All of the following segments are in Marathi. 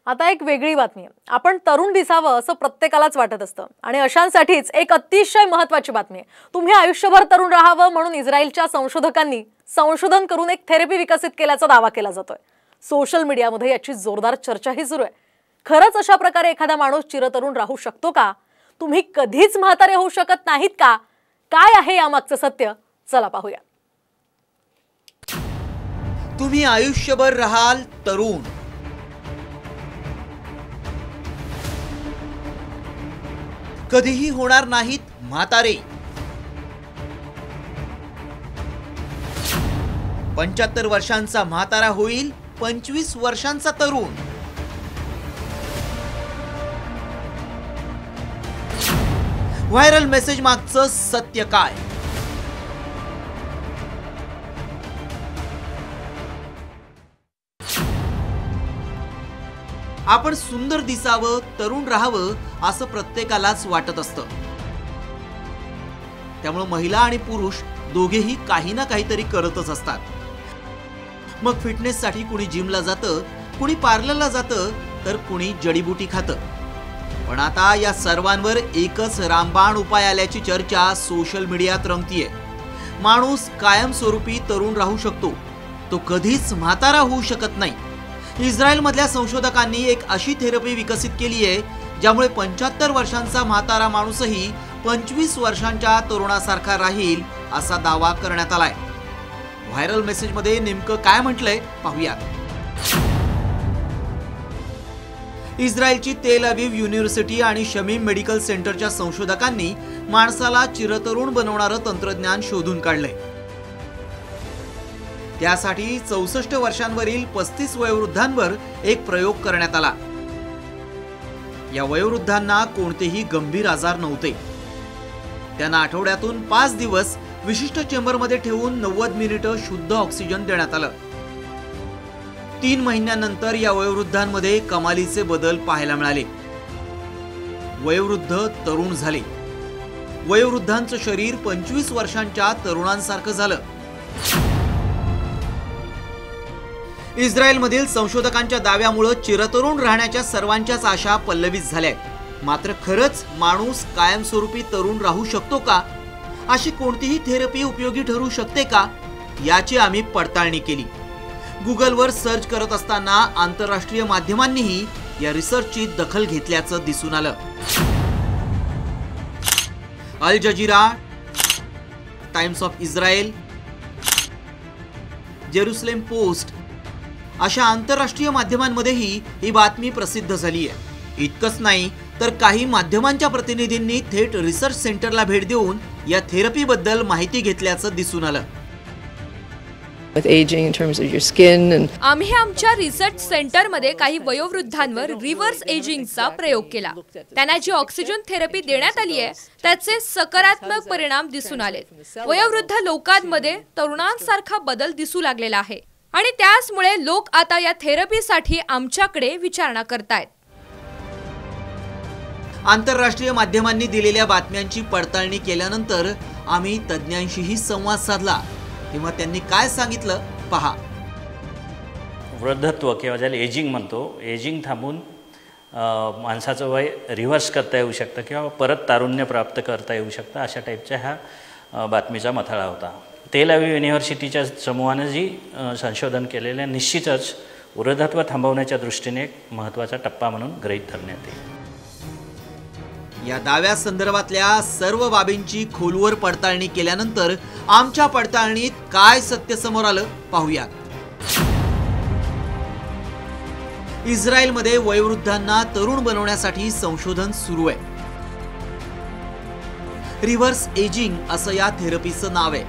आता एक वेगळी बातमी आहे। आपण तरुण दिसावं असं प्रत्येकालाच वाटत असतं आणि अशांसाठीच एक अतिशय महत्त्वाची बातमी आहे। तुम्ही आयुष्यभर तरुण राहावं म्हणून इस्रायलच्या संशोधकांनी संशोधन करून एक थेरपी विकसित केल्याचा दावा केला जातोय। सोशल मीडियामध्ये याची जोरदार चर्चाही सुरू आहे। खरंच अशा प्रकारे एखादा माणूस चिरतरुण राहू शकतो का? तुम्ही कधीच म्हातारे होऊ शकत नाहीत का? काय आहे यामागचं सत्य? चला पाहूया। तुम्ही आयुष्यभर राहाल तरुण, कधीही होणार नाहीत म्हातारे। 75 वर्षांचा म्हातारा होईल 25 वर्षांचा तरुण। व्हायरल मेसेज मागचं सत्य काय? आपण सुंदर दिसावं, तरुण राहावं असं प्रत्येकालाच वाटत असतं। त्यामुळे महिला आणि पुरुष दोघेही काही ना काहीतरी करतच असतात। मग फिटनेससाठी कुणी जिमला जातं, कुणी पार्लरला जातं, तर कुणी जडीबुटी खातं। पण आता या सर्वांवर एकच रामबाण उपाय आल्याची चर्चा सोशल मीडियात रंगतीये। माणूस कायमस्वरूपी तरुण राहू शकतो, तो कधीच म्हातारा होऊ शकत नाही। इस्रायलमधल्या संशोधकांनी एक अशी थेरपी विकसित केली आहे ज्यामुळे 75 वर्षांचा म्हातारा माणूसही 25 वर्षांच्या तरुणासारखा राहील असा दावा करण्यात आलाय। व्हायरल मेसेजमध्ये नेमकं काय म्हटलंय पाहूयात। इस्रायलची तेल अविव युनिव्हर्सिटी आणि शमीम मेडिकल सेंटरच्या संशोधकांनी माणसाला चिरतरुण बनवणारं तंत्रज्ञान शोधून काढलंय। त्यासाठी 64 वर्षांवरील 35 वयोवृद्धांवर एक प्रयोग करण्यात आला। या वयोवृद्धांना कोणतेही गंभीर आजार नव्हते। त्यांना आठवड्यातून 5 दिवस विशिष्ट चेंबरमध्ये ठेवून 90 मिनिटं शुद्ध ऑक्सिजन देण्यात आलं। 3 महिन्यांनंतर या वयोवृद्धांमध्ये कमालीचे बदल पाहायला मिळाले। वयोवृद्ध तरुण झाले। वयोवृद्धांचं शरीर 25 वर्षांच्या तरुणांसारखं झालं। इस्रायलमधील संशोधकांच्या दाव्यामुळे चिरतरुण राहण्याच्या सर्वांच्याच आशा पल्लवित झाल्या। मात्र खरंच माणूस कायमस्वरूपी तरुण राहू शकतो का? अशी कोणतीही थेरपी उपयोगी ठरू शकते का? याची आम्ही पडताळणी केली। गुगलवर सर्च करत असताना आंतरराष्ट्रीय माध्यमांनीही या रिसर्चची दखल घेतल्याचं दिसून आलं। Al Jazeera, Times of Israel, Jerusalem Post अशा आंतरराष्ट्रीय माध्यमांमध्येही ही बातमी प्रसिद्ध झाली आहे। इतकंच नाही तर काही माध्यमांच्या प्रतिनिधींनी थेट रिसर्च सेंटरला भेट देऊन या थेरपीबद्दल माहिती घेतल्याचं दिसून आलं। आम्ही आमच्या रिसर्च सेंटरमध्ये काही वयोवृद्धांवर रिव्हर्स एजिंगचा प्रयोग केला। त्यांना जी ऑक्सिजन थेरपी देण्यात आली आहे त्याचे सकारात्मक परिणाम दिसून आले। वयोवृद्ध लोकांमध्ये तरुणांसारखा बदल दिसू लागलेला आहे आणि त्याचमुळे लोक आता या थेरपीसाठी आमच्याकडे विचारणा करतायत। आंतरराष्ट्रीय माध्यमांनी दिलेल्या बातम्यांची पडताळणी केल्यानंतर आम्ही तज्ञांशीही संवाद साधला। तेव्हा त्यांनी काय सांगितलं पहा। वृद्धत्व किंवा ज्याला एजिंग म्हणतो, एजिंग थांबून माणसाचं वय रिव्हर्स करता येऊ शकतं किंवा परत तारुण्य प्राप्त करता येऊ शकतं, अशा टाईपच्या ह्या बातमीचा मथळा होता। तेल अविव युनिव्हर्सिटीच्या समूहानं जी संशोधन केलेलं निश्चितच वृद्धत्व थांबवण्याच्या दृष्टीने एक महत्त्वाचा टप्पा म्हणून गृहीत धरण्यात येईल। या दाव्यासंदर्भातल्या सर्व बाबींची खोलवर पडताळणी केल्यानंतर आमच्या पडताळणीत काय सत्य समोर आलं पाहूयात। इस्रायलमध्ये वयोवृद्धांना तरुण बनवण्यासाठी संशोधन सुरू आहे। रिव्हर्स एजिंग असं या थेरपीचं नाव आहे।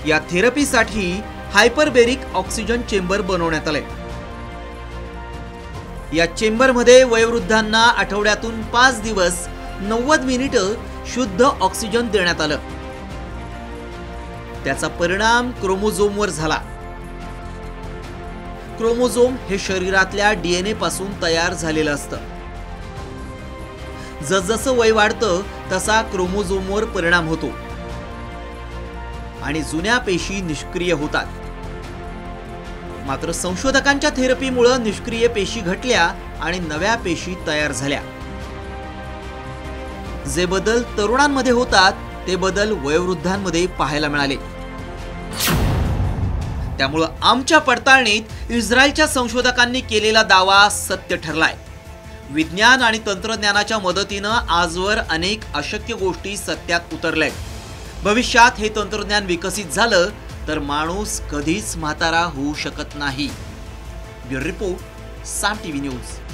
या थेरपीसाठी हायपरबेरिक ऑक्सिजन चेंबर बनवण्यात आलंय। या चेंबरमध्ये वयोवृद्धांना आठवड्यातून 5 दिवस 90 मिनिटं शुद्ध ऑक्सिजन देण्यात आलं। त्याचा परिणाम क्रोमोझोमवर झाला। क्रोमोझोम हे शरीरातल्या डीएनए पासून तयार झालेलं असतं। जसजसं वय वाढतं तसा क्रोमोझोमवर परिणाम होतो आणि जुन्या पेशी निष्क्रिय होतात। मात्र संशोधकांच्या थेरपीमुळे निष्क्रिय पेशी घटल्या आणि नव्या पेशी तयार झाल्या. जे बदल तरुणांमध्ये होतात ते बदल वयोवृद्धांमध्ये पाहायला मिळाले. त्यामुळे आमच्या पडताळणीत इस्रायलच्या संशोधकांनी केलेला दावा सत्य ठरलाय. विज्ञान आणि तंत्रज्ञानाच्या मदतीनं आजवर अनेक अशक्य गोष्टी सत्यात उतरल्यात. भविष्यात हे तंत्रज्ञान विकसित झालं तर माणूस कधीच म्हातारा होऊ शकत नाही. ब्युरो रिपोर्ट, साम टीव्ही न्यूज.